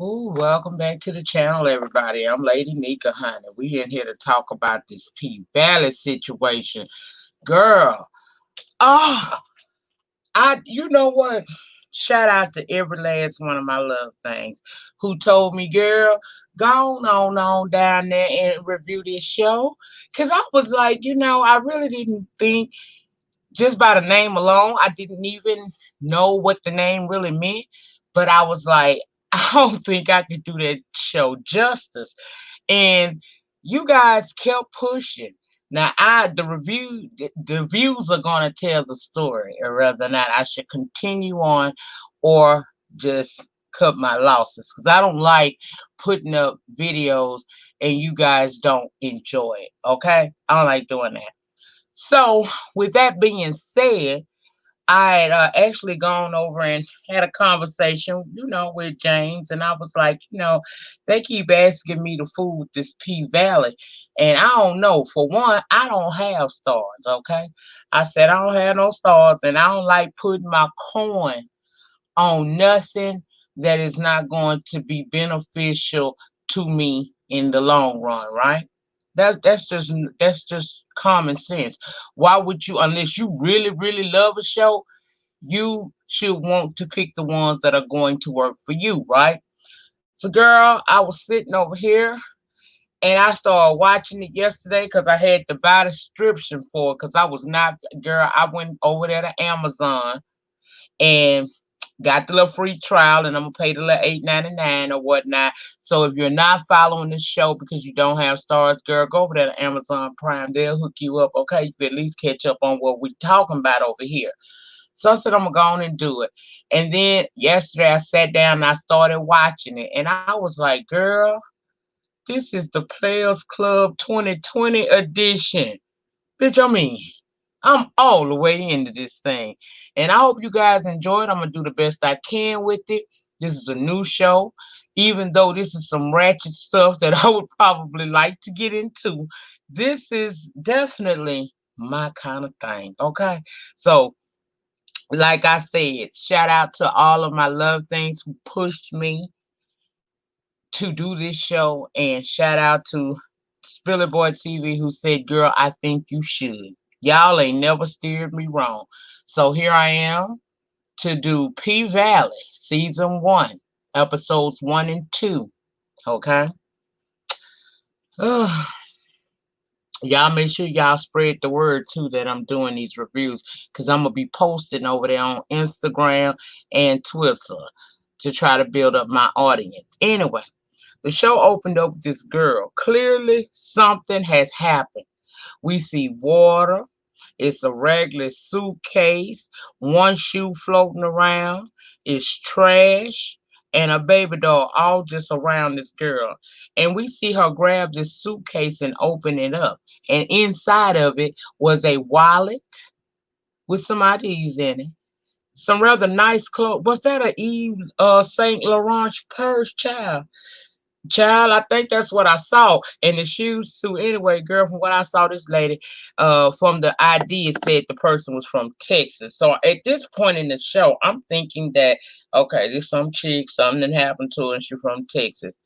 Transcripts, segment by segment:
Ooh, welcome back to the channel, everybody. I'm Lady Nika, honey. We in here to talk about this P Valley situation. Girl, oh, you know what? Shout out to every last one of my love things who told me, girl, go on down there and review this show. Because I was like, I really didn't think, just by the name alone, I didn't even know what the name really meant. But I was like, I don't think I could do that show justice. And you guys kept pushing. Now, the views are gonna tell the story, or whether or not I should continue on, or just cut my losses, because I don't like putting up videos and you guys don't enjoy it. Okay, I don't like doing that. So, with that being said, I had actually gone over and had a conversation, with James, and I was like, they keep asking me to fool this P Valley, and I don't know. For one, I don't have stars, okay? I said I don't have no stars, and I don't like putting my coin on nothing that is not going to be beneficial to me in the long run, right? That's just common sense. Why would you, unless you really really love a show, you should want to pick the ones that are going to work for you, right? So, girl, I was sitting over here and I started watching it yesterday because I had to buy the subscription for it because I was not, girl, I went over there to Amazon and got the little free trial, and I'm gonna pay the little $8.99 or whatnot. So if you're not following this show because you don't have stars, girl, go over there to Amazon Prime. They'll hook you up, okay? You can at least catch up on what we're talking about over here. So I said I'm gonna go on and do it. And then yesterday I sat down and I started watching it, and I was like, girl, this is the Players Club 2020 edition. Bitch, I'm all the way into this thing. And I hope you guys enjoy it. I'm going to do the best I can with it. This is a new show. Even though this is some ratchet stuff that I would probably like to get into, this is definitely my kind of thing. Okay. So, like I said, shout out to all of my love things who pushed me to do this show. And shout out to Spilly Boy TV who said, girl, I think you should. Y'all ain't never steered me wrong. So here I am to do P Valley Season 1, Episodes 1 and 2. Okay? Ugh. Y'all make sure y'all spread the word too that I'm doing these reviews, because I'm going to be posting over there on Instagram and Twitter to try to build up my audience. Anyway, the show opened up with this girl. Clearly, something has happened. We see water. It's a regular suitcase, one shoe floating around. It's trash and a baby doll all just around this girl. And we see her grab this suitcase and open it up. And inside of it was a wallet with some IDs in it. Some rather nice clothes. Was that a Eve Saint Laurent purse, child? Child, I think that's what I saw. And the shoes too. Anyway, girl, from what I saw, this lady, from the ID, it said the person was from Texas. So at this point in the show, I'm thinking that, okay, this some chick, something happened to her, and she's from Texas.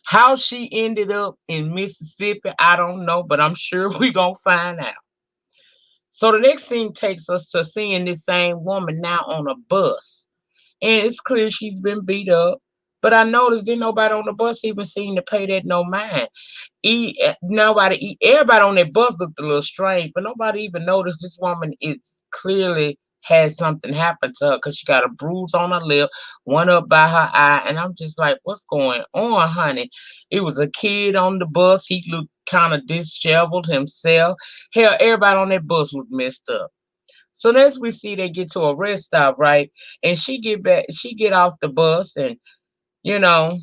How she ended up in Mississippi, I don't know, but I'm sure we gonna find out. So the next scene takes us to seeing this same woman now on a bus. And it's clear she's been beat up. But I noticed didn't nobody on the bus even seem to pay that no mind. Everybody on that bus looked a little strange, but nobody even noticed this woman is clearly had something happen to her because she got a bruise on her lip, one up by her eye, and I'm just like, what's going on, honey? It was a kid on the bus. He looked kind of disheveled himself. Hell, everybody on that bus looked messed up. So as we see, they get to a rest stop, right? And she get off the bus and, you know,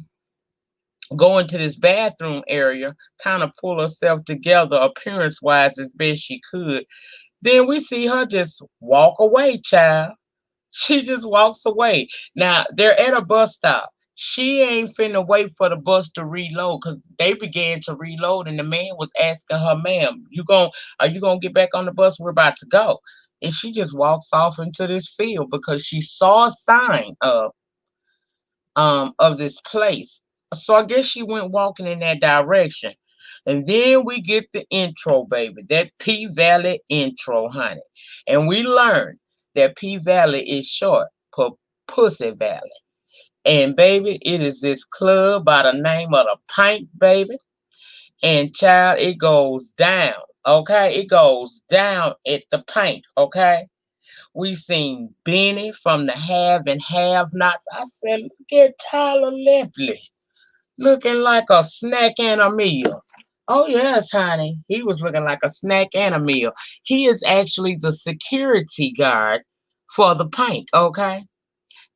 go into this bathroom area, kind of pull herself together appearance wise as best she could. Then we see her just walk away, child. She just walks away. Now they're at a bus stop. She ain't finna wait for the bus to reload because they began to reload, and the man was asking her, "Ma'am, are you gonna get back on the bus? We're about to go." And she just walks off into this field because she saw a sign of of this place. So I guess she went walking in that direction. And then we get the intro, baby. That P Valley intro, honey. And we learned that P Valley is short for Pussy Valley. And baby, it is this club by the name of the Pint, baby. And child, it goes down. Okay, it goes down at the Pint. Okay, we seen Benny from the Have and Have Nots. I said, look at Tyler Lepley, looking like a snack and a meal. Oh yes, honey, he was looking like a snack and a meal. He is actually the security guard for the Pint. Okay,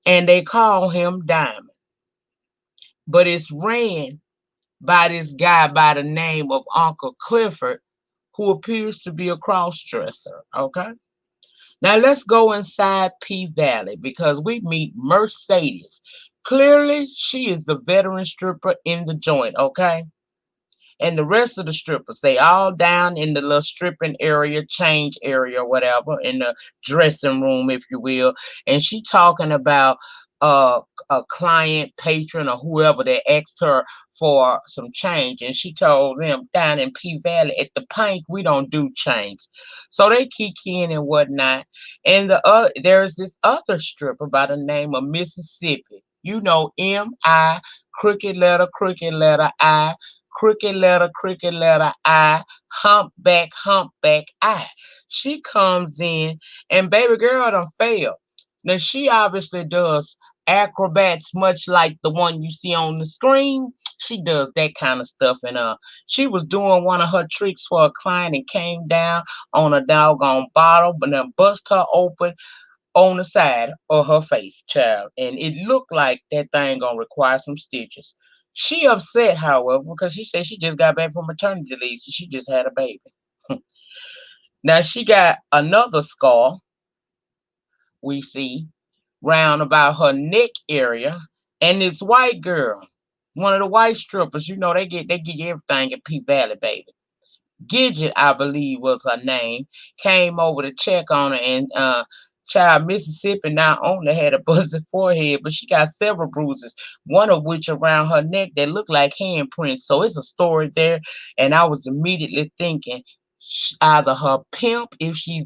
and they call him Diamond, but it's ran by this guy by the name of Uncle Clifford, who appears to be a cross dresser. Okay. Now let's go inside P Valley because we meet Mercedes. Clearly, she is the veteran stripper in the joint, okay? And the rest of the strippers, they all down in the little stripping area, change area, whatever, in the dressing room, if you will. And she talking about uh, a client, patron, or whoever that asked her for some change. And she told them down in P Valley at the Pink, we don't do change. So they kick in and whatnot. And there's this other stripper by the name of Mississippi. You know, M-I, crooked letter I, cricket letter I, humpback I. She comes in and baby girl done failed. Now she obviously does acrobats much like the one you see on the screen. She does that kind of stuff and she was doing one of her tricks for a client and came down on a doggone bottle but then bust her open on the side of her face, child, and it looked like that thing gonna require some stitches. She upset, however, because she said she just got back from maternity leave, so she just had a baby. Now she got another scar we see round about her neck area, and this white girl, one of the white strippers, you know they get everything at P Valley, baby. Gidget, I believe was her name, came over to check on her and child Mississippi not only had a busted forehead, but she got several bruises, one of which around her neck that looked like handprints. So it's a story there. And I was immediately thinking either her pimp, if she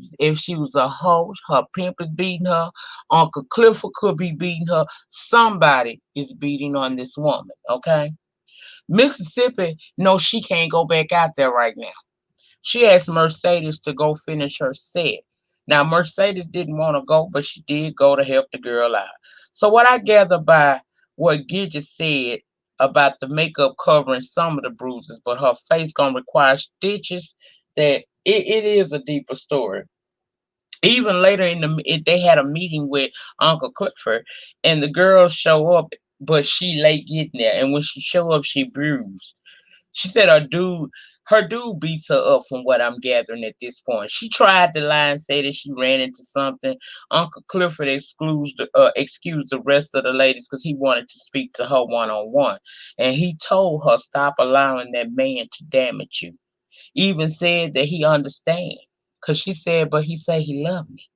was a hoe, her pimp is beating her, Uncle Clifford could be beating her, somebody is beating on this woman, okay? Mississippi knows she can't go back out there right now. She asked Mercedes to go finish her set. Now, Mercedes didn't want to go, but she did go to help the girl out. So, what I gather by what Gidget said about the makeup covering some of the bruises, but her face gonna require stitches, that it is a deeper story. Even later they had a meeting with Uncle Clifford, and the girl show up, but she late getting there, and when she show up, she bruised. She said her dude beats her up from what I'm gathering at this point. She tried to lie and say that she ran into something. Uncle Clifford excused the rest of the ladies because he wanted to speak to her one on one. And he told her stop allowing that man to damage you. Even said that he understand. Cause she said, but he said he loved me.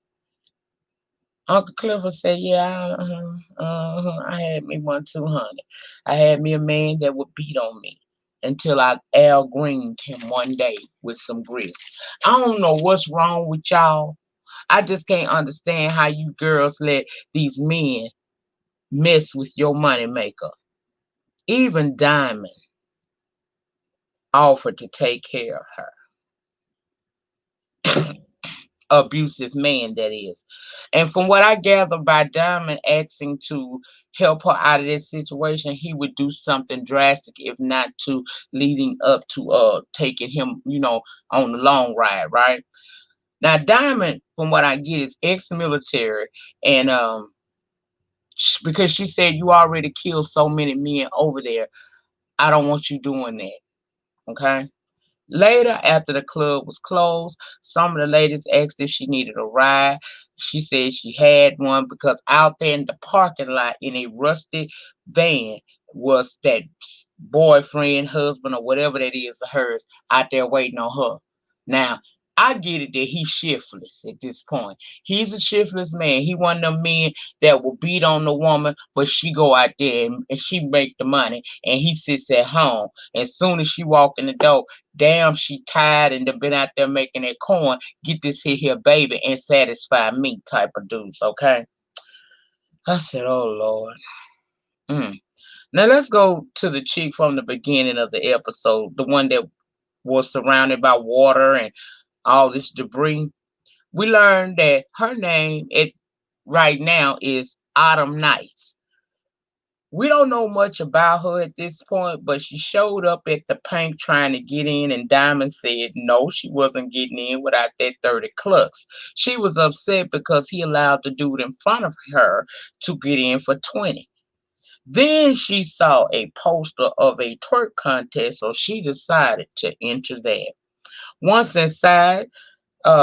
Uncle Clifford said, "Yeah, I had me one too, honey. I had me a man that would beat on me until I Al Greened him one day with some grits. I don't know what's wrong with y'all. I just can't understand how you girls let these men mess with your money maker. Even Diamond offered to take care of her." Abusive man, that is. And from what I gather by Diamond asking to help her out of this situation, he would do something drastic, if not to leading up to taking him, on the long ride, right? Now Diamond, from what I get, is ex-military, and because she said you already killed so many men over there, I don't want you doing that. Okay. Later, after the club was closed, some of the ladies asked if she needed a ride. She said she had one because out there in the parking lot in a rusty van was that boyfriend, husband, or whatever that is of hers out there waiting on her. Now, I get it that he's shiftless at this point. He's a shiftless man. He one of them men that will beat on the woman, but she go out there and she make the money, and he sits at home. As soon as she walk in the door, damn, she tired and done been out there making that corn. Get this here baby and satisfy me type of dudes. Okay. I said, oh Lord. Mm. Now let's go to the chick from the beginning of the episode, the one that was surrounded by water and all this debris. We learned that her name right now is Autumn Nights. We don't know much about her at this point, but she showed up at the bank trying to get in, and Diamond said no, she wasn't getting in without that 30 clucks. She was upset because he allowed the dude in front of her to get in for 20. Then she saw a poster of a twerk contest, so she decided to enter that. Once inside,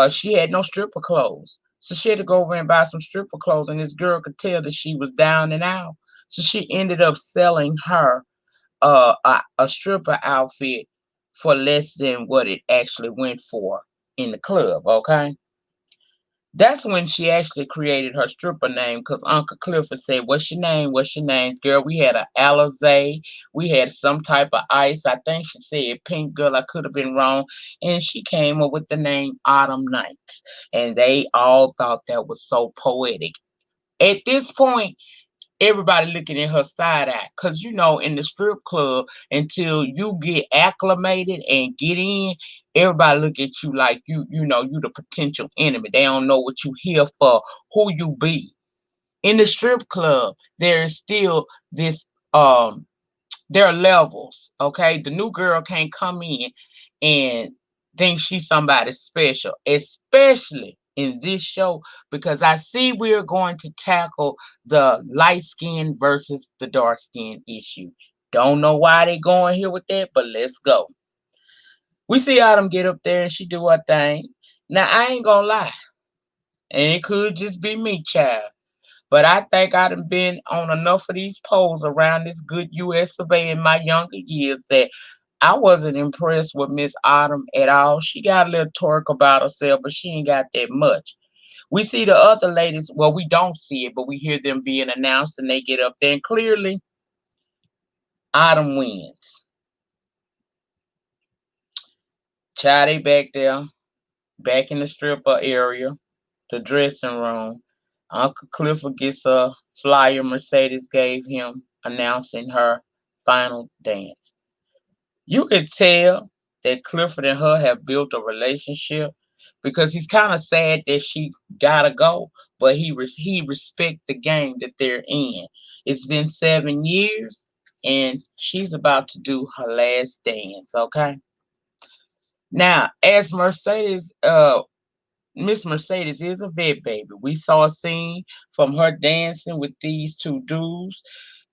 she had no stripper clothes. So she had to go over and buy some stripper clothes, and this girl could tell that she was down and out. So she ended up selling her a stripper outfit for less than what it actually went for in the club, okay? That's when she actually created her stripper name because Uncle Clifford said, what's your name? What's your name? Girl, we had a Alizé. We had some type of ice. I think she said pink girl. I could have been wrong. And she came up with the name Autumn Nights. And they all thought that was so poetic. At this point, everybody looking at her side eye. Because, in the strip club, until you get acclimated and get in, everybody look at you like you the potential enemy. They don't know what you here for, who you be. In the strip club, there is still this um there are levels, okay? The new girl can't come in and think she's somebody special, especially in this show, because I see we're going to tackle the light skin versus the dark skin issue. Don't know why they going here with that, but let's go. We see Autumn get up there and she do her thing. Now I ain't gonna lie, and it could just be me, child. But I think I done been on enough of these polls around this good US of A in my younger years that I wasn't impressed with Miss Autumn at all. She got a little torque about herself, but she ain't got that much. We see the other ladies, well, we don't see it, but we hear them being announced and they get up there, and clearly Autumn wins. Child, they back there, back in the stripper area, the dressing room. Uncle Clifford gets a flyer Mercedes gave him announcing her final dance. You could tell that Clifford and her have built a relationship because he's kind of sad that she gotta go, but he respect the game that they're in. It's been 7 years, and she's about to do her last dance. Okay. Now, as Miss Mercedes is a vet baby. We saw a scene from her dancing with these two dudes,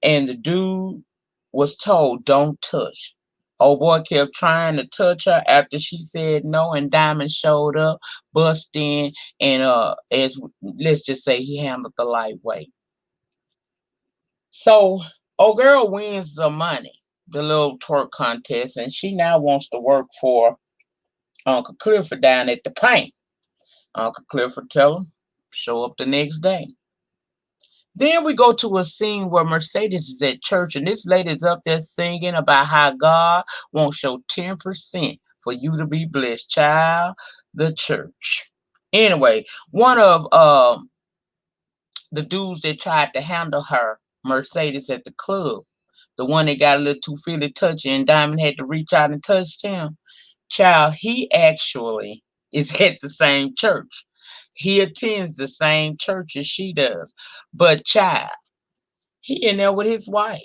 and the dude was told, don't touch. Old boy kept trying to touch her after she said no, and Diamond showed up, bust in, and as let's just say he handled the lightweight. So old girl wins the money, the little twerk contest, and she now wants to work for Uncle Clifford down at the paint. Uncle Clifford tell him, show up the next day. Then we go to a scene where Mercedes is at church, and this lady's up there singing about how God wants your 10% for you to be blessed, child. The church. Anyway, one of the dudes that tried to handle her, Mercedes, at the club, the one that got a little too feely touchy, and Diamond had to reach out and touch him. Child, he actually is at the same church. He attends the same church as she does. But child, he in there with his wife.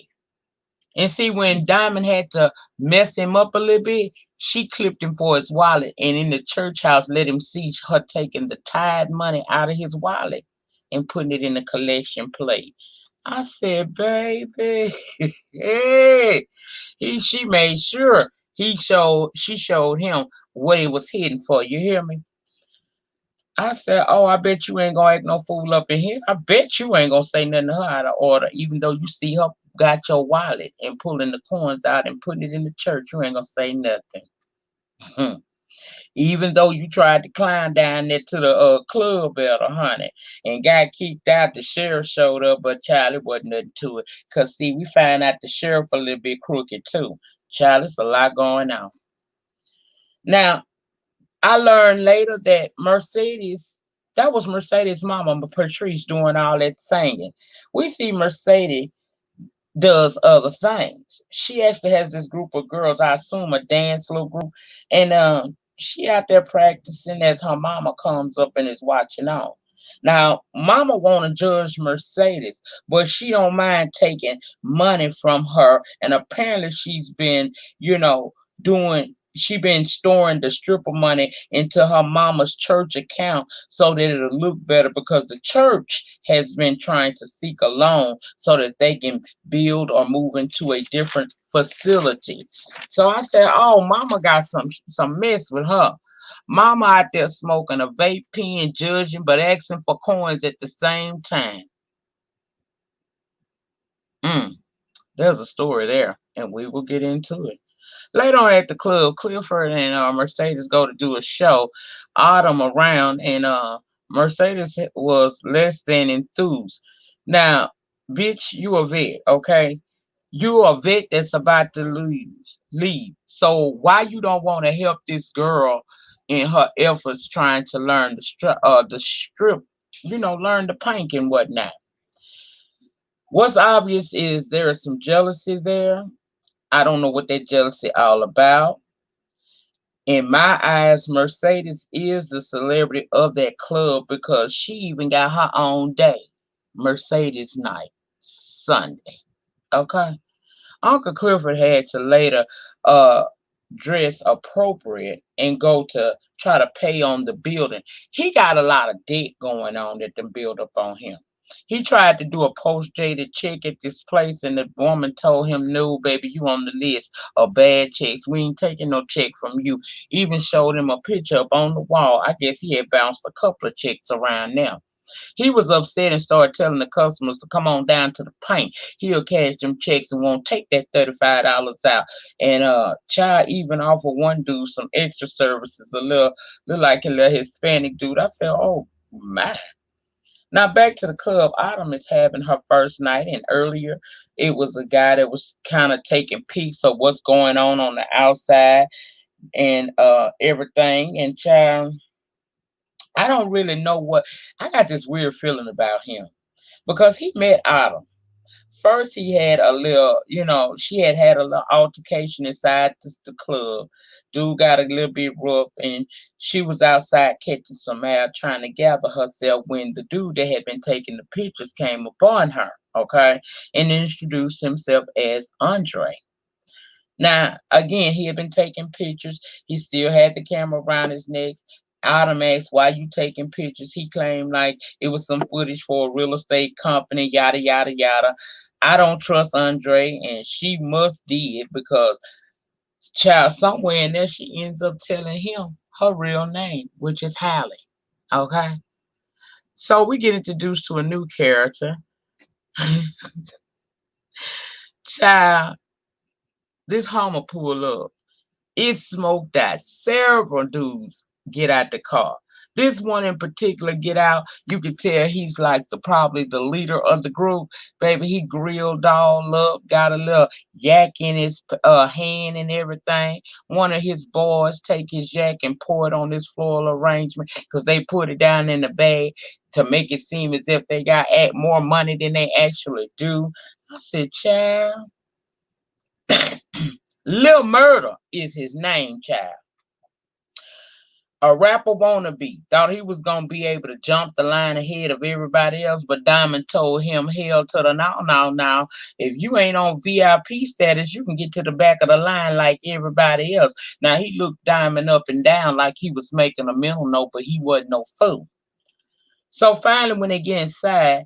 And see, when Diamond had to mess him up a little bit, she clipped him for his wallet, and in the church house let him see her taking the tithe money out of his wallet and putting it in a collection plate. I said, baby, hey. She made sure she showed him what it was hidden for. You hear me? I said, oh, I bet you ain't gonna act no fool up in here. I bet you ain't gonna say nothing to her out of order, even though you see her got your wallet and pulling the coins out and putting it in the church. You ain't gonna say nothing. Even though you tried to climb down there to the club better, honey, and got kicked out, the sheriff showed up, but Charlie wasn't nothing to it. Cause see, we find out the sheriff a little bit crooked too. Charlie's a lot going on. Now, I learned later that Mercedes, that was Mercedes' mama, Patrice, doing all that singing. We see Mercedes does other things. She actually has this group of girls, I assume a dance little group, and she out there practicing as her mama comes up and is watching on. Now, mama wanna judge Mercedes, but she don't mind taking money from her, and apparently she's been, you know, doing she been storing the stripper money into her mama's church account so that it'll look better because the church has been trying to seek a loan so that they can build or move into a different facility. So I said, "Oh, mama got some mess with her. Mama out there smoking a vape pen, judging, but asking for coins at the same time." Mm, there's a story there, and we will get into it. Later on at the club, Clifford and Mercedes go to do a show. Autumn around, and Mercedes was less than enthused. Now, bitch, you a vet, okay? You a vet that's about to leave. So why you don't want to help this girl in her efforts trying to learn the strip, learn the pink and whatnot? What's obvious is there is some jealousy there. I don't know what that jealousy all about. In my eyes, Mercedes is the celebrity of that club because she even got her own day, Mercedes night, Sunday. Okay. Uncle Clifford had to later uh dress appropriate and go to try to pay on the building. He got a lot of debt going on that them build up on him. He tried to do a post-dated check at this place, and the woman told him, "No, baby, you on the list of bad checks. We ain't taking no check from you." Even showed him a picture up on the wall. I guess he had bounced a couple of checks around now. He was upset and started telling the customers to come on down to the paint. He'll cash them checks and won't take that $35 out. And child even offered one dude some extra services, little like a little Hispanic dude. I said, "Oh my." Now back to the club. Autumn is having her first night, and earlier it was a guy that was kind of taking peeks of what's going on the outside and everything. And child, I don't really know what I got this weird feeling about him because he met Autumn. First, he had a little, she had a little altercation inside the club. Dude got a little bit rough, and she was outside catching some air, trying to gather herself when the dude that had been taking the pictures came upon her, okay, and introduced himself as Andre. Now, again, he had been taking pictures. He still had the camera around his neck. Adam asked, "Why you taking pictures?" He claimed like it was some footage for a real estate company, yada, yada, yada. I don't trust Andre, and she must did because, child, somewhere in there, she ends up telling him her real name, which is Hallie. Okay? So we get introduced to a new character. Child, this Homer pull up. It smoked out. Several dudes get out the car. This one in particular get out. You could tell he's like probably the leader of the group. Baby, he grilled all up, got a little yak in his hand and everything. One of his boys take his yak and pour it on this floral arrangement because they put it down in the bag to make it seem as if they got more money than they actually do. I said, "Child, Lil Murder is his name, child. A rapper wannabe. Thought he was gonna be able to jump the line ahead of everybody else, but Diamond told him, hell to the now, now, now. If you ain't on VIP status, you can get to the back of the line like everybody else." Now he looked Diamond up and down like he was making a mental note, but he wasn't no fool. So finally, when they get inside,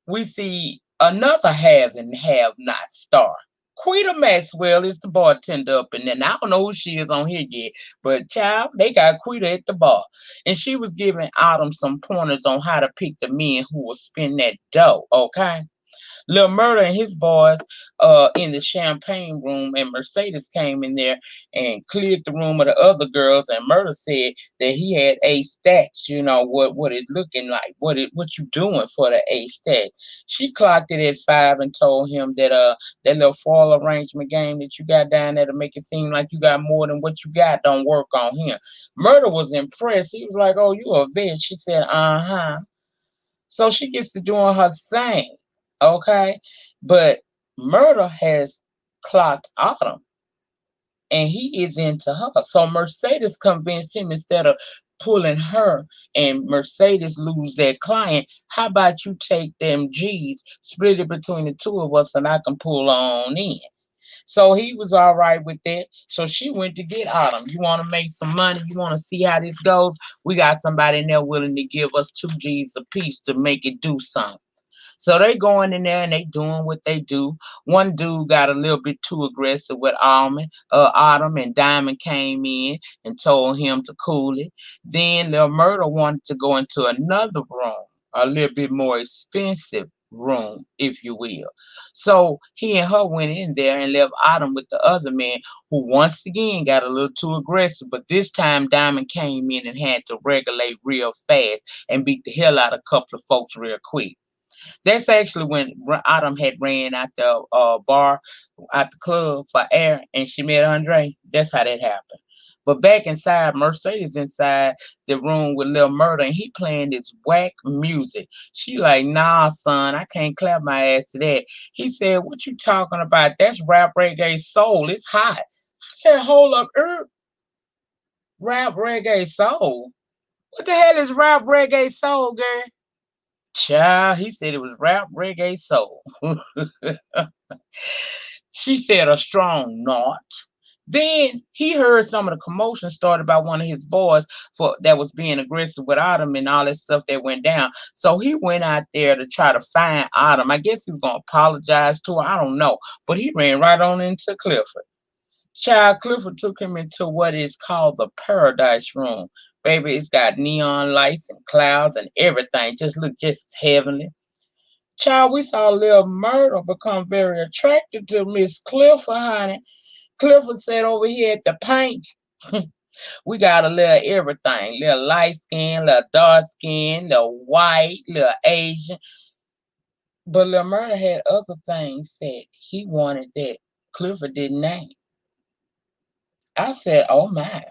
we see another have and have not star. Quita Maxwell is the bartender up in there. Now, I don't know who she is on here yet, but child, they got Quita at the bar. And she was giving Autumn some pointers on how to pick the men who will spend that dough, okay? Lil Murder and his boys in the champagne room, and Mercedes came in there and cleared the room of the other girls, and Murder said that he had A stats, what it looking like, what you doing for the A stat. She clocked it at 5 and told him that that little fall arrangement game that you got down there to make it seem like you got more than what you got don't work on him. Murder was impressed. He was like, "Oh, you a bitch." She said, "Uh-huh." So she gets to doing her thing, okay? But Murder has clocked Autumn, and he is into her. So Mercedes convinced him, instead of pulling her and Mercedes lose their client, how about you take them G's, split it between the two of us, and I can pull on in. So he was all right with that. So she went to get Autumn. You want to make some money? You want to see how this goes? We got somebody in there willing to give us 2 G's a piece to make it do something. So they going in there and they doing what they do. One dude got a little bit too aggressive with Autumn, and Diamond came in and told him to cool it. Then the murder wanted to go into another room, a little bit more expensive room, if you will. So he and her went in there and left Autumn with the other man, who once again got a little too aggressive. But this time Diamond came in and had to regulate real fast and beat the hell out of a couple of folks real quick. That's actually when Autumn had ran out the bar, out the club for air, and she met Andre. That's how that happened. But back inside, Mercedes inside the room with Lil Murder, and he playing this whack music. She like, "Nah, son, I can't clap my ass to that." He said, "What you talking about? That's rap reggae soul. It's hot." I said, "Hold up, rap reggae soul? What the hell is rap reggae soul, girl?" Child, he said it was rap reggae soul. She said a strong knot. Then he heard some of the commotion started by one of his boys for that was being aggressive with Autumn and all that stuff that went down. So he went out there to try to find Autumn. I guess he was gonna apologize to her. I don't know. But he ran right on into Clifford. Child, Clifford took him into what is called the Paradise Room. Baby, it's got neon lights and clouds and everything. Just look just heavenly. Child, we saw Lil Murder become very attracted to Miss Clifford, honey. Clifford said over here at the paint, we got a little everything. Little light skin, little dark skin, little white, little Asian. But Lil Murder had other things that he wanted that Clifford didn't name. I said, "Oh my,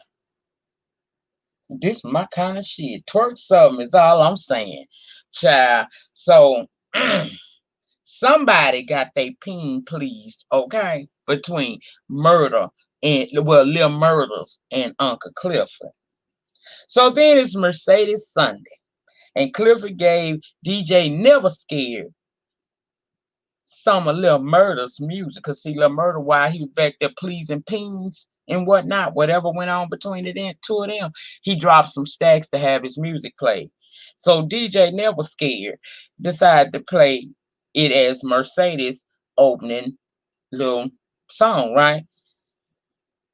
this my kind of shit. Twerk something is all I'm saying." Child. So somebody got their ping pleased, okay, between Murder and, well, Lil Murders and Uncle Clifford. So then it's Mercedes Sunday, and Clifford gave DJ Never Scared some of Lil Murder's music. Cause see, Lil Murder, while he was back there pleasing pings and whatnot, whatever went on between the two of them, he dropped some stacks to have his music played. So DJ Never Scared decided to play it as Mercedes opening little song, right?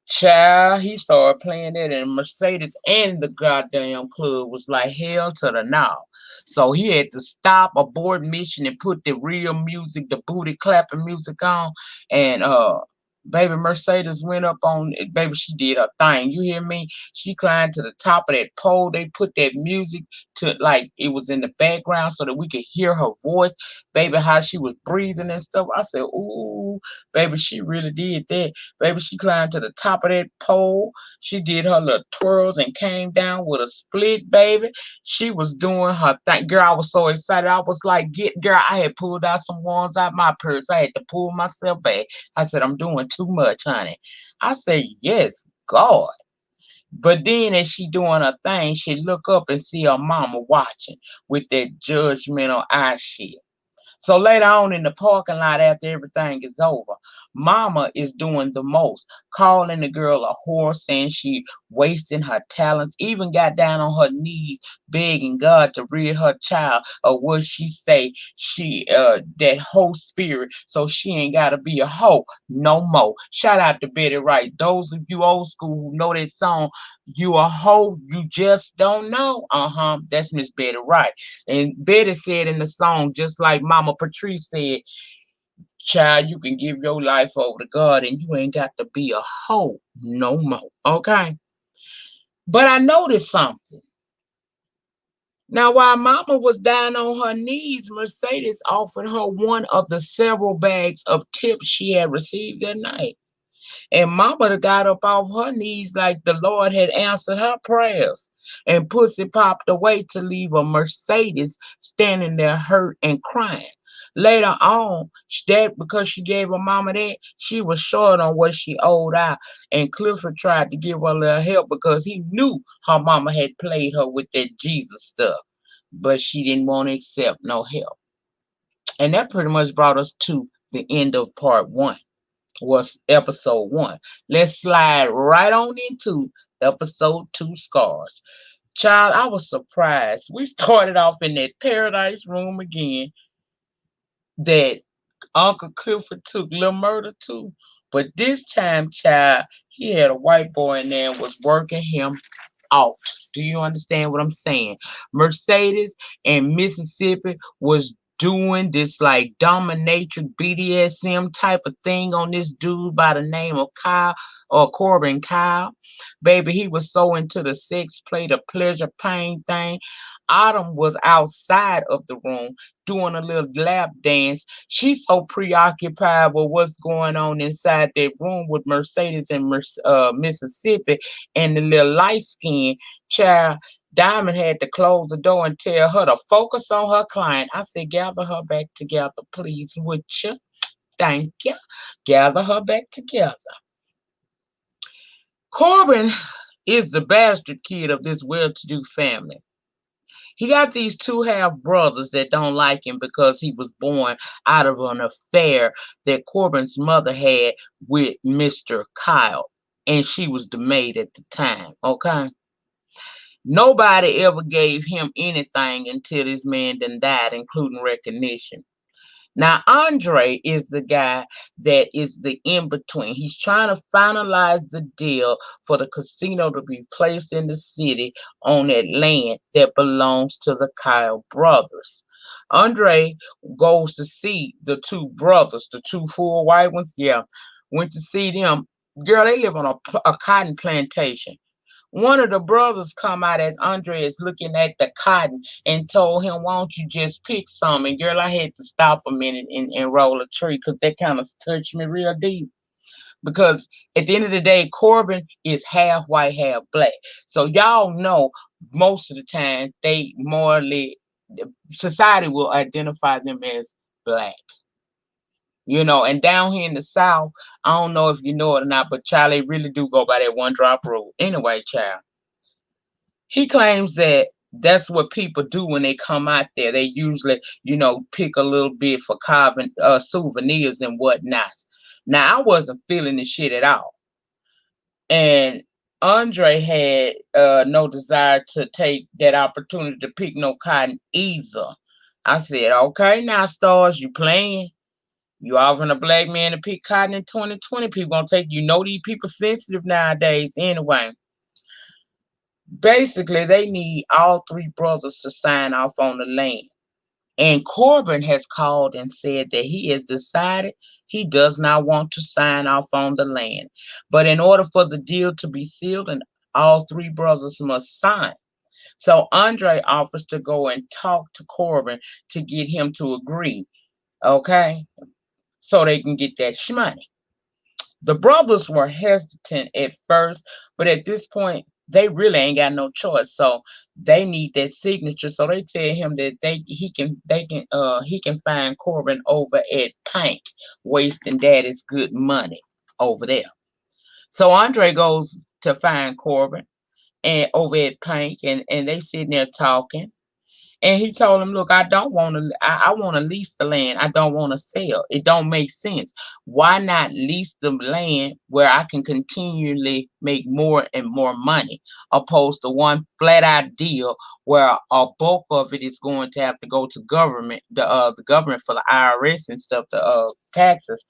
Child, he started playing it, and Mercedes and the goddamn club was like hell to the no. So he had to stop, abort mission, and put the real music, the booty clapping music on. And baby Mercedes went up on it. Baby, she did her thing. You hear me? She climbed to the top of that pole. They put that music to like it was in the background so that we could hear her voice. Baby, how she was breathing and stuff. I said, "Ooh, baby, she really did that." Baby, she climbed to the top of that pole. She did her little twirls and came down with a split, baby. She was doing her thing. Girl, I was so excited. I was like, girl, I had pulled out some ones out my purse. I had to pull myself back. I said, "I'm doing too much, honey." I said, "Yes, God." But then as she doing her thing, she look up and see her mama watching with that judgmental eye shit. So later on in the parking lot, after everything is over, Mama is doing the most, calling the girl a whore, saying she wasting her talents, even got down on her knees begging God to rid her child of what she say she that hoe spirit, so she ain't gotta be a hoe no more. Shout out to Betty Wright. Those of you old school who know that song, "You a hoe, you just don't know." That's Miss Betty Wright. And Betty said in the song, just like Mama Patrice said, child, you can give your life over to God and you ain't got to be a hoe no more. Okay? But I noticed something. Now, while Mama was down on her knees, Mercedes offered her one of the several bags of tips she had received that night. And Mama got up off her knees like the Lord had answered her prayers. And Pussy popped away to leave a Mercedes standing there hurt and crying. Later on, that because she gave her mama that, she was short on what she owed out. And Clifford tried to give her a little help because he knew her mama had played her with that Jesus stuff. But she didn't want to accept no help. And that pretty much brought us to the end of part one, was episode one. Let's slide right on into episode two, Scars. Child, I was surprised. We started off in that paradise room again that Uncle Clifford took Lil Murder to. But this time, child, he had a white boy in there and was working him out. Do you understand what I'm saying? Mercedes and Mississippi was doing this like dominatrix BDSM type of thing on this dude by the name of Kyle or Corbin Kyle. Baby, he was so into the sex play, the pleasure pain thing. Autumn was outside of the room doing a little lap dance. She's so preoccupied with what's going on inside that room with Mercedes and Mississippi and the little light skin child. Diamond had to close the door and tell her to focus on her client. I said, gather her back together, please, would you? Thank you. Gather her back together. Corbin is the bastard kid of this well-to-do family. He got these two half brothers that don't like him because he was born out of an affair that Corbin's mother had with Mr. Kyle, and she was the maid at the time. Okay. Nobody ever gave him anything until this man done died, including recognition. Now, Andre is the guy that is the in between. He's trying to finalize the deal for the casino to be placed in the city on that land that belongs to the Kyle brothers. Andre goes to see the two brothers, the two full white ones. Yeah, went to see them. Girl, they live on a cotton plantation. One of the brothers come out as Andre is looking at the cotton and told him, why don't you just pick some? And girl, I had to stop a minute and roll a tree because that kind of touched me real deep. Because at the end of the day, Corbin is half white, half black. So y'all know most of the time they morally, society will identify them as black. And down here in the South, I don't know if you know it or not, but Charlie really do go by that one drop rule. Anyway, child. He claims that that's what people do when they come out there. They usually, pick a little bit for carving souvenirs and whatnot. Now, I wasn't feeling this shit at all. And Andre had no desire to take that opportunity to pick no cotton either. I said, okay, now, Stars, you playing. You offering a black man to pick cotton in 2020. People gonna take, these people sensitive nowadays anyway. Basically, they need all three brothers to sign off on the land. And Corbin has called and said that he has decided he does not want to sign off on the land. But in order for the deal to be sealed, and all three brothers must sign. So Andre offers to go and talk to Corbin to get him to agree, okay? So they can get that money. The brothers were hesitant at first, but at this point, they really ain't got no choice. So they need that signature. So they tell him that he can find Corbin over at Pink, wasting daddy's good money over there. So Andre goes to find Corbin and over at Pink, and they sitting there talking. And he told him, look, I don't want to, I want to lease the land. I don't want to sell. It don't make sense. Why not lease the land where I can continually make more and more money, opposed to one flat out deal where a bulk of it is going to have to go to government, the government for the IRS and stuff, the taxes,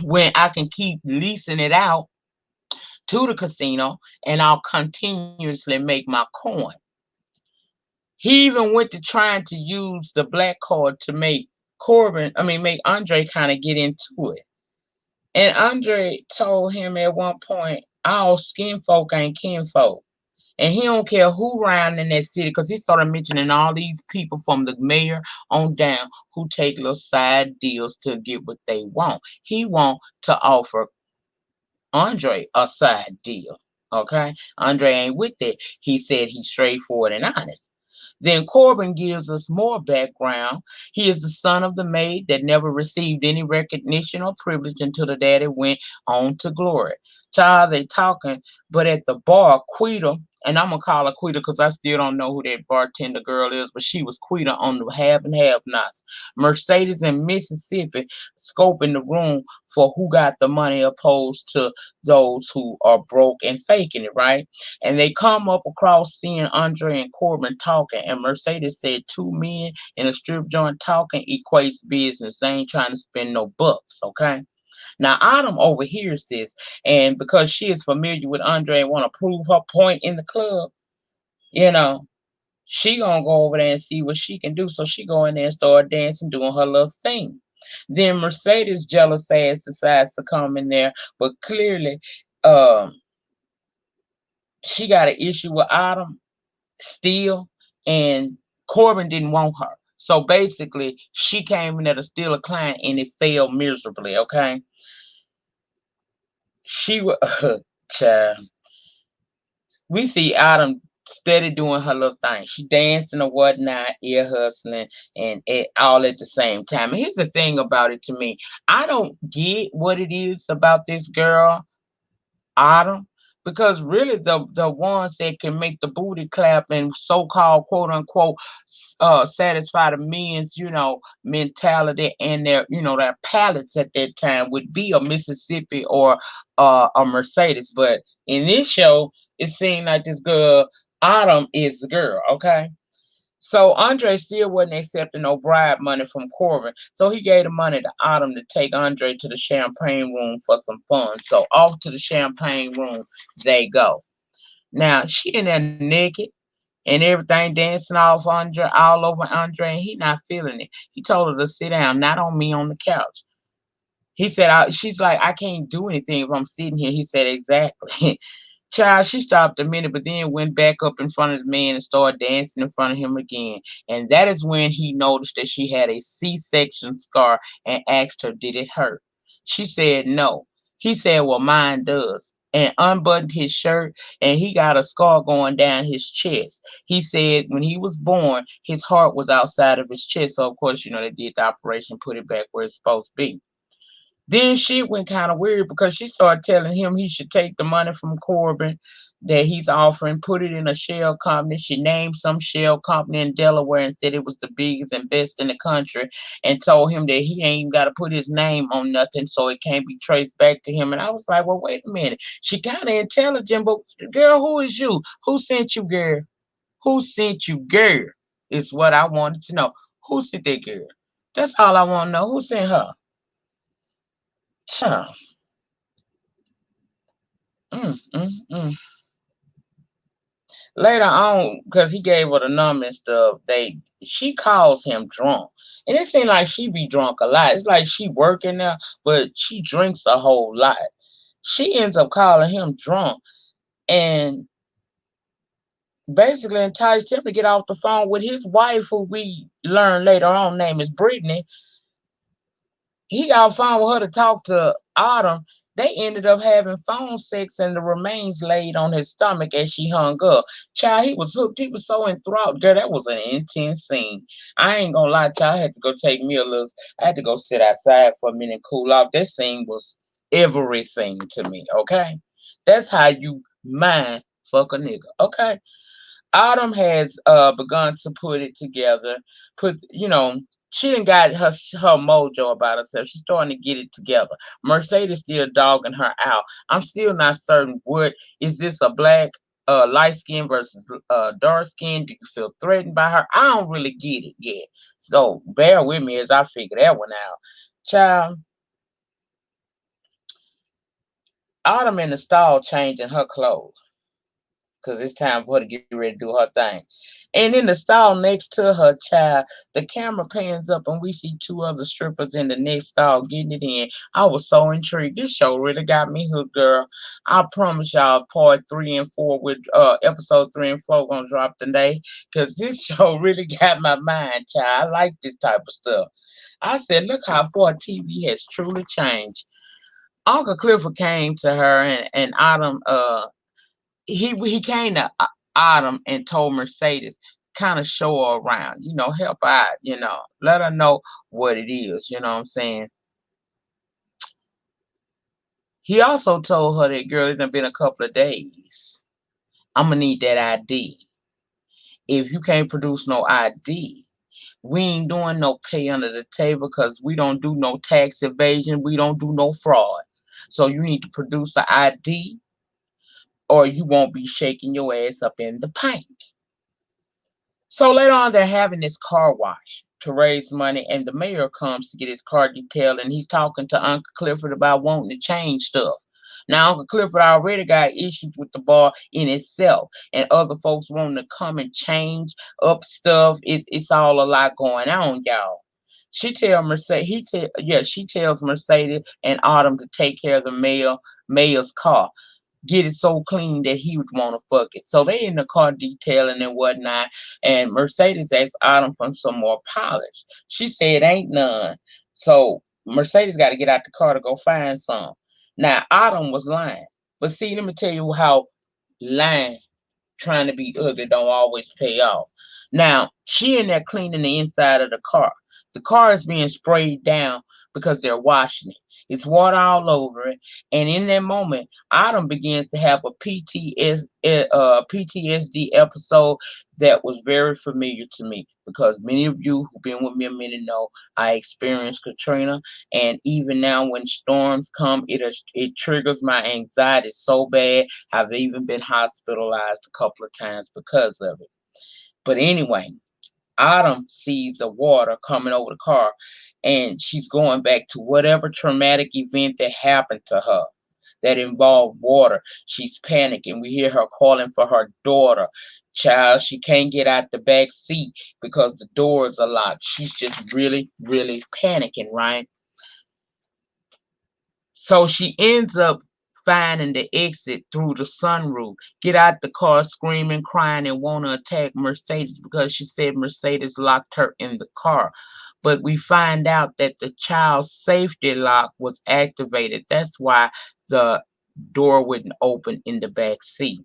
when I can keep leasing it out to the casino and I'll continuously make my coin. He even went to trying to use the black card to make make Andre kind of get into it. And Andre told him at one point, all skin folk ain't kinfolk. And he don't care who around in that city, because he started mentioning all these people from the mayor on down who take little side deals to get what they want. He want to offer Andre a side deal. Okay? Andre ain't with that. He said he's straightforward and honest. Then Corbin gives us more background. He is the son of the maid that never received any recognition or privilege until the daddy went on to glory. Child, they talking, but at the bar, Quita, and I'm gonna call her Quita because I still don't know who that bartender girl is, but she was Quita on the have and have nots. Mercedes and Mississippi scoping the room for who got the money opposed to those who are broke and faking it, right? And they come up across seeing Andre and Corbin talking, and Mercedes said two men in a strip joint talking equates business. They ain't trying to spend no bucks, okay? Now Autumn overhears this, and because she is familiar with Andre and want to prove her point in the club, you know, she gonna go over there and see what she can do. So she go in there and start dancing, doing her little thing. Then Mercedes, jealous ass, decides to come in there, but clearly, um, she got an issue with Autumn still, and Corbin didn't want her. So basically, she came in there to steal a client, and it failed miserably. Okay, she was child. We see Autumn steady doing her little thing. She dancing or whatnot, ear hustling, and it all at the same time. And here's the thing about it to me: I don't get what it is about this girl Autumn, because really the ones that can make the booty clap and so-called quote unquote satisfy the men's mentality and their palates at that time would be a Mississippi or a Mercedes. But in this show, it seemed like this girl Autumn is the girl. Okay, so Andre still wasn't accepting no bribe money from Corbin. So he gave the money to Autumn to take Andre to the champagne room for some fun. So off to the champagne room they go. Now she in there naked and everything dancing all over Andre, and he not feeling it. He told her to sit down, not on me on the couch. He said, she's like, I can't do anything if I'm sitting here. He said, exactly. Child, she stopped a minute, but then went back up in front of the man and started dancing in front of him again. And that is when he noticed that she had a C-section scar and asked her, did it hurt? She said no. He said, well, mine does. And unbuttoned his shirt, and he got a scar going down his chest. He said when he was born, his heart was outside of his chest. So, of course, they did the operation, put it back where it's supposed to be. Then shit went kind of weird because she started telling him he should take the money from Corbin that he's offering, put it in a shell company. She named some shell company in Delaware and said it was the biggest and best in the country, and told him that he ain't even got to put his name on nothing so it can't be traced back to him. And I was like, well, wait a minute. She kind of intelligent, but girl, who is you? Who sent you, girl? Who sent you, girl? Is what I wanted to know. Who sent that girl? That's all I want to know. Who sent her? Child. Mm. Later on, because he gave her the number and stuff, she calls him drunk. And it seems like she be drunk a lot. It's like she working there, but she drinks a whole lot. She ends up calling him drunk and basically enticed him to get off the phone with his wife, who we learn later on name is Brittany. He got on the phone with her to talk to Autumn. They ended up having phone sex and the remains laid on his stomach as she hung up. Child, he was hooked. He was so enthralled. Girl, that was an intense scene. I ain't gonna lie, child. I had to go take me a little. I had to go sit outside for a minute and cool off. That scene was everything to me. Okay, that's how you mind fuck a nigga. Okay. Autumn has begun to put it together. She done got her mojo about herself. She's starting to get it together. Mercedes still dogging her out. I'm still not certain what is this a black light skin versus dark skin? Do you feel threatened by her? I don't really get it yet. So bear with me as I figure that one out. Child, Autumn in the stall changing her clothes because it's time for her to get ready to do her thing. And in the stall next to her, child, the camera pans up and we see two other strippers in the next stall getting it in. I was so intrigued. This show really got me hooked, girl. I promise y'all, part 3 and 4 with episode 3 and 4 gonna drop today, cause this show really got my mind, child. I like this type of stuff. I said, look how far TV has truly changed. Uncle Clifford came to her and Autumn he came to Autumn and told Mercedes kind of show her around, help her out, let her know what it is, you know what I'm saying? He also told her that girl, it's done been a couple of days. I'm gonna need that ID. If you can't produce no ID, we ain't doing no pay under the table because we don't do no tax evasion, we don't do no fraud. So you need to produce an ID or you won't be shaking your ass up in the paint. So later on, they're having this car wash to raise money, and the mayor comes to get his car detailed, and he's talking to Uncle Clifford about wanting to change stuff. Now, Uncle Clifford already got issues with the bar in itself, and other folks wanting to come and change up stuff. It's all a lot going on, y'all. She tells Mercedes and Autumn to take care of the mayor's car, get it so clean that he would want to fuck it. So they in the car detailing and whatnot, and Mercedes asked Autumn for some more polish. She said ain't none. So Mercedes got to get out the car to go find some. Now Autumn was lying, but see, let me tell you how lying trying to be ugly don't always pay off. Now, she in there cleaning the inside of the car. The car is being sprayed down because they're washing it. It's water all over it. And in that moment, Autumn begins to have a PTSD episode that was very familiar to me because many of you who've been with me a minute know I experienced Katrina. And even now, when storms come, it triggers my anxiety so bad I've even been hospitalized a couple of times because of it. But anyway, Autumn sees the water coming over the car and she's going back to whatever traumatic event that happened to her that involved water. She's panicking. We hear her calling for her daughter. Child, she can't get out the back seat because the doors are locked. She's just really, really panicking, right? So she ends up finding the exit through the sunroof, get out the car screaming, crying, and want to attack Mercedes because she said Mercedes locked her in the car. But we find out that the child's safety lock was activated. That's why the door wouldn't open in the back seat.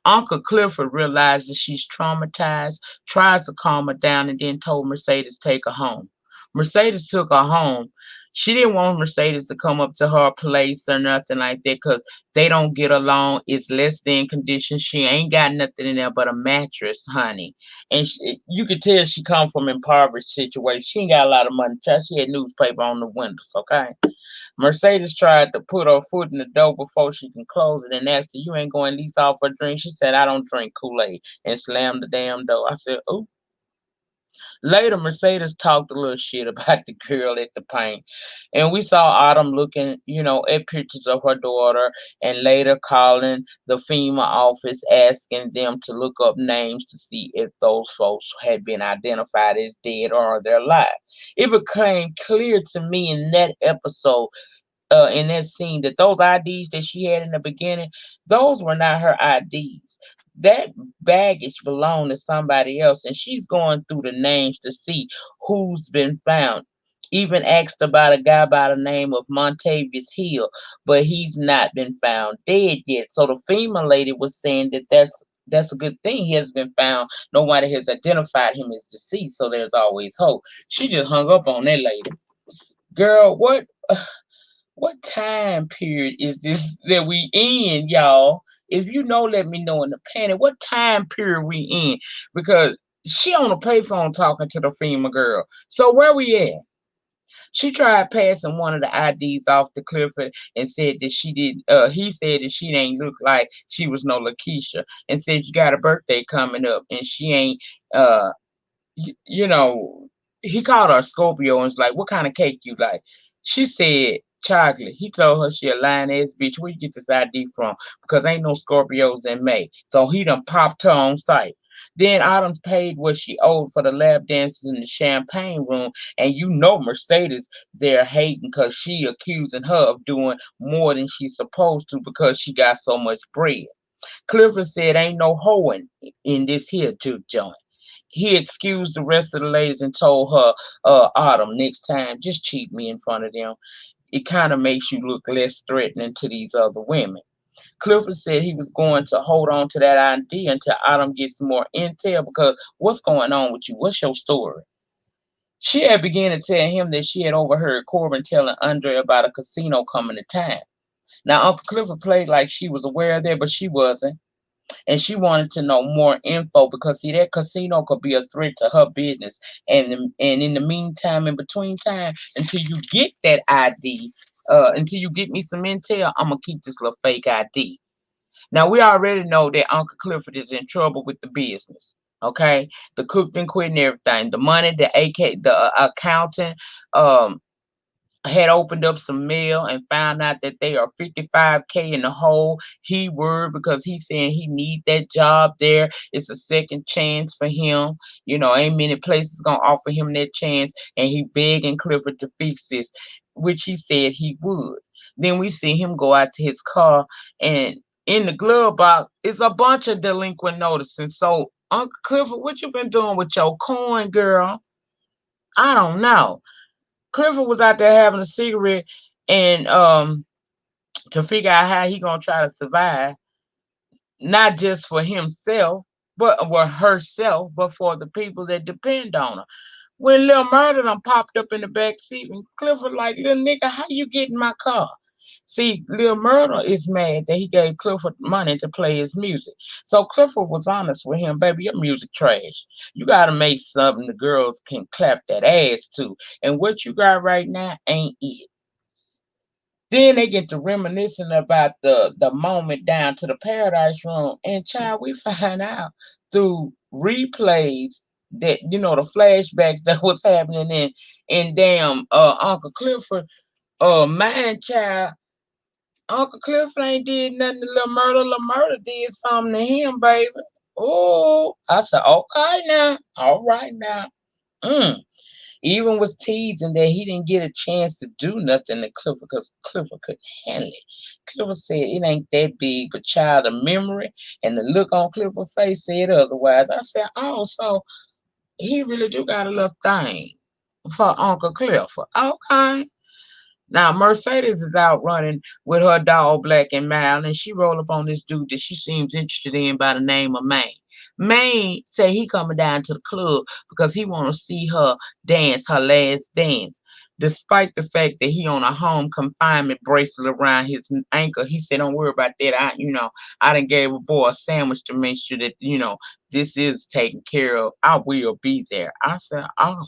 Uncle Clifford realizes she's traumatized, tries to calm her down, and then told Mercedes to take her home. Mercedes took her home. She didn't want Mercedes to come up to her place or nothing like that because they don't get along. It's less than conditions. She ain't got nothing in there but a mattress, honey. And you could tell she come from impoverished situation. She ain't got a lot of money. Child, she had newspaper on the windows, okay? Mercedes tried to put her foot in the door before she can close it and asked her, you ain't going to lease off her drink? She said, I don't drink Kool-Aid, and slammed the damn door. I said, oh. Later, Mercedes talked a little shit about the girl at the paint. And we saw Autumn looking, at pictures of her daughter and later calling the FEMA office asking them to look up names to see if those folks had been identified as dead or they're alive. It became clear to me in that episode in that scene that those IDs that she had in the beginning, those were not her IDs. That baggage belonged to somebody else, and she's going through the names to see who's been found. Even asked about a guy by the name of Montavious Hill, but he's not been found dead yet. So the female lady was saying that that's a good thing. He has been found. Nobody has identified him as deceased, so there's always hope. She just hung up on that lady. Girl, what time period is this that we in, y'all? If you know, let me know in the panic. What time period we in? Because she on the payphone talking to the FEMA girl. So where we at? She tried passing one of the IDs off to Clifford and said that she did. He said that she ain't look like she was no Lakeisha, and said you got a birthday coming up, and she ain't. Uh, you, you know, he called her a Scorpio and was like, what kind of cake you like? She said chocolate. He told her she a lying ass bitch. Where you get this ID from? Because ain't no Scorpios in May. So he done popped her on sight. Then Autumn paid what she owed for the lap dances in the champagne room, and you know Mercedes they're hating because she accusing her of doing more than she's supposed to because she got so much bread. Clifford said ain't no hoeing in this here juke joint. He excused the rest of the ladies and told her, Autumn, next time just cheat me in front of them. It kind of makes you look less threatening to these other women. Clifford said he was going to hold on to that idea until Autumn gets more intel because what's going on with you? What's your story? She had begun to tell him that she had overheard Corbin telling Andre about a casino coming to town. Now, Uncle Clifford played like she was aware of that, but she wasn't. And she wanted to know more info because, see, that casino could be a threat to her business. And in the meantime, in between time, until you get that ID, until you get me some intel, I'm going to keep this little fake ID. Now we already know that Uncle Clifford is in trouble with the business. Okay, the cook didn't quit and everything. The money, the AK, the accountant, um, had opened up some mail and found out that they are 55K in the hole. He worried because he saying he need that job there. It's a second chance for him. You know, ain't many places gonna offer him that chance, and he begging Clifford to fix this, which he said he would. Then we see him go out to his car, and in the glove box is a bunch of delinquent notices. So, Uncle Clifford, what you been doing with your coin, girl? I don't know. Clifford was out there having a cigarette and to figure out how he gonna try to survive, not just for himself, but well herself, but for the people that depend on her. When Lil Murder done popped up in the back seat and Clifford like, little nigga, how you get in my car? See, Lil Murder is mad that he gave Clifford money to play his music. So Clifford was honest with him, baby, your music trash. You gotta make something the girls can clap that ass to. And what you got right now ain't it. Then they get to reminiscing about the moment down to the Paradise Room. And child, we find out through replays that, you know, the flashbacks that was happening in damn Uncle Clifford mind child. Uncle Clifford ain't did nothing to Lil Murder. Lil Murder did something to him, baby. Oh, I said, okay now. All right now. Mm. Even was teasing that he didn't get a chance to do nothing to Clifford because Clifford couldn't handle it. Clifford said it ain't that big, but child, the memory and the look on Clifford's face said otherwise. I said, oh, so he really do got a little thing for Uncle Clifford. Okay. Now Mercedes is out running with her dog Black and Mild, and she roll up on this dude that she seems interested in by the name of Maine. Maine say he coming down to the club because he want to see her dance her last dance. Despite the fact that he on a home confinement bracelet around his ankle, he said, "Don't worry about that. I done gave a boy a sandwich to make sure that this is taken care of. I will be there." I said, "Oh."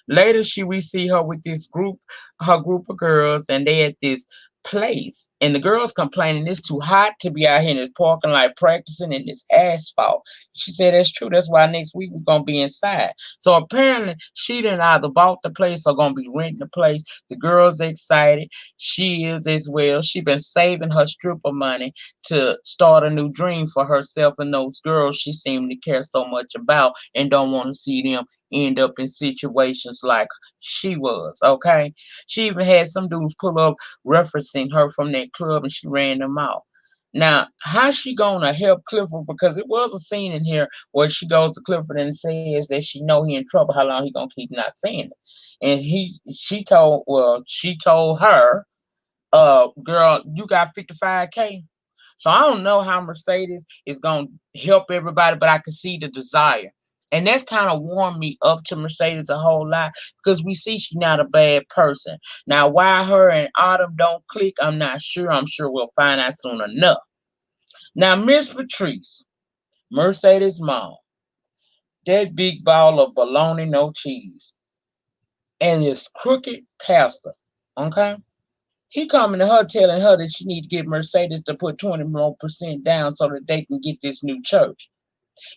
Later, we see her with this group, her group of girls, and they at this place. And the girls complaining it's too hot to be out here in this parking lot practicing in this asphalt. She said that's true. That's why next week we're gonna be inside. So apparently she done either bought the place or gonna be renting the place. The girls excited. She is as well. She been saving her stripper money to start a new dream for herself and those girls she seemed to care so much about and don't want to see them end up in situations like she was, okay? She even had some dudes pull up referencing her from that club and she ran them out. Now, how she gonna help Clifford? Because it was a scene in here where she goes to Clifford and says that she know he in trouble. How long he gonna keep not saying it? And she told her, girl, you got 55K. So I don't know how Mercedes is gonna help everybody, but I can see the desire. And that's kind of warmed me up to Mercedes a whole lot because we see she's not a bad person. Now, why her and Autumn don't click, I'm not sure. I'm sure we'll find out soon enough. Now, Miss Patrice, Mercedes' mom, that big ball of bologna, no cheese, and this crooked pastor, okay? He coming to her telling her that she need to get Mercedes to put 20 more percent down so that they can get this new church.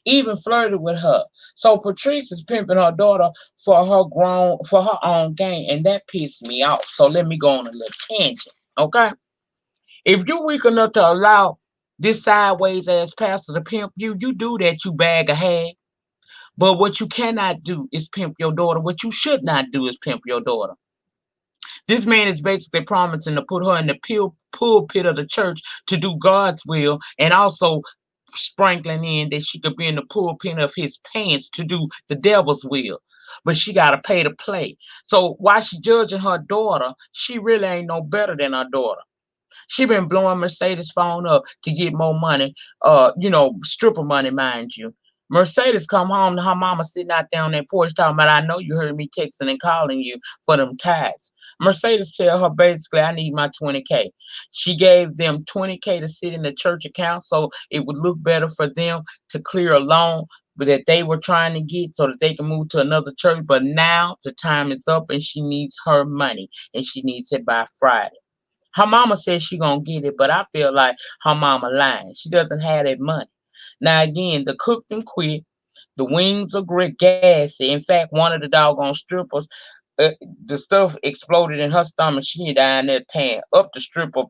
Even flirted with her. So Patrice is pimping her daughter for her own gain, and that pissed me off. So let me go on a little tangent. Okay? If you weak enough to allow This sideways ass pastor to pimp you, you do that, you bag of hag. But what you cannot do is pimp your daughter. What you should not do is pimp your daughter. This man is basically promising to put her in the pulpit of the church to do God's will, and also sprinkling in that she could be in the pulpit of his pants to do the devil's will. But she got to pay to play. So while she judging her daughter, she really ain't no better than her daughter. She been blowing Mercedes phone up to get more money, stripper money, mind you. Mercedes come home to her mama sitting out there on that porch talking about, I know you heard me texting and calling you for them ties. Mercedes tell her basically, I need my 20K. She gave them 20K to sit in the church account so it would look better for them to clear a loan but that they were trying to get so that they can move to another church. But now the time is up and she needs her money and she needs it by Friday. Her mama says she gonna get it, but I feel like her mama lying. She doesn't have that money. Now again, the cook and quit. The wings are great gassy. In fact, one of the doggone strippers, uh, the stuff exploded in her stomach. She down there tearing up the stripper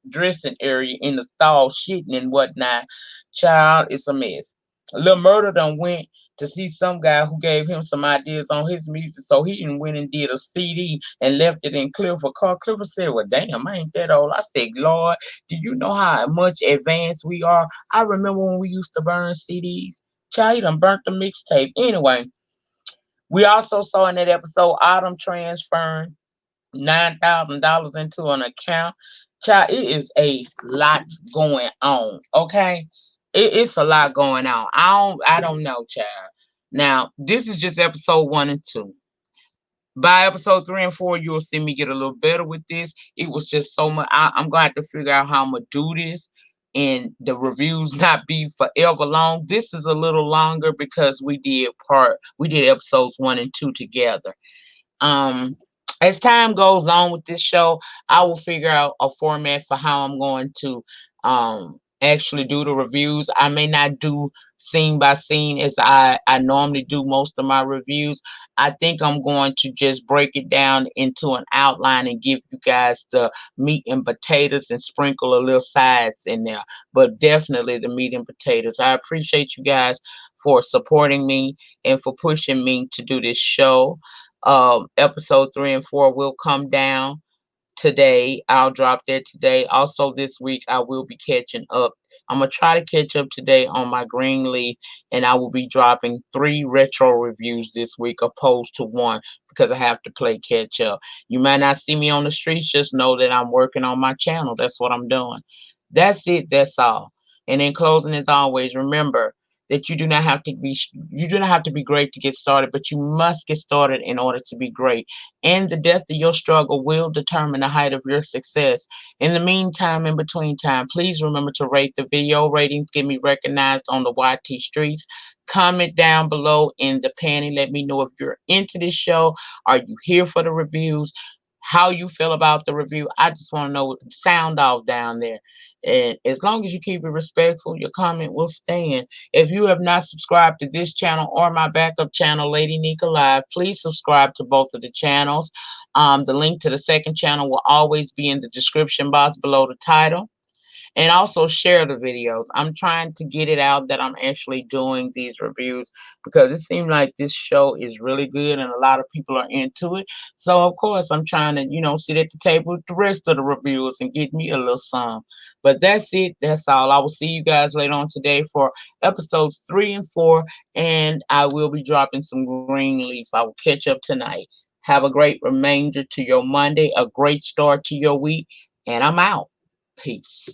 dressing area in the stall, shitting and whatnot. Child, it's a mess. Lil Murder done went to see some guy who gave him some ideas on his music, so he done went and did a CD and left it in Clifford car. Clifford said, "Well, damn, I ain't that old." I said, "Lord, do you know how much advanced we are? I remember when we used to burn CDs. Child, he done burnt the mixtape. Anyway, we also saw in that episode Autumn transferring $9,000 into an account. Child, it is a lot going on. Okay, it's a lot going on. I don't know, child. Now this is just episode 1 and 2. By episode 3 and 4, you'll see me get a little better with this. It was just so much. I'm gonna have to figure out how I'm gonna do this, and the reviews not be forever long. This is a little longer because we did episodes 1 and 2 together. um as time goes on with this show, I will figure out a format for how I'm going to actually do the reviews. I may not do scene by scene as I normally do most of my reviews. I think I'm going to just break it down into an outline and give you guys the meat and potatoes and sprinkle a little sides in there, but definitely the meat and potatoes. I appreciate you guys for supporting me and for pushing me to do this show. Episode 3 and 4 will come down today. I'll drop that today. Also, this week I will be catching up. I'm gonna try to catch up today on my Greenleaf, and I will be dropping 3 retro reviews this week opposed to one because I have to play catch up. You might not see me on the streets, just know that I'm working on my channel. That's what I'm doing. That's it. That's all. And in closing, as always, remember that you do not have to be great to get started, but you must get started in order to be great. And the depth of your struggle will determine the height of your success. In the meantime, in between time, please remember to rate the video. Ratings get me recognized on the YT streets. Comment down below in the panty. Let me know if you're into this show. Are you here for the reviews? How you feel about the review? I just want to know. Sound off down there. And as long as you keep it respectful, your comment will stand. If you have not subscribed to this channel or my backup channel, Lady Nika Live, please subscribe to both of the channels. The link to the second channel will always be in the description box below the title, and also share the videos. I'm trying to get it out that I'm actually doing these reviews because it seems like this show is really good and a lot of people are into it. So of course I'm trying to, sit at the table with the rest of the reviewers and get me a little some. But that's it. That's all. I will see you guys later on today for episodes 3 and 4, and I will be dropping some Greenleaf. I will catch up tonight. Have a great remainder to your Monday, a great start to your week, and I'm out. Peace.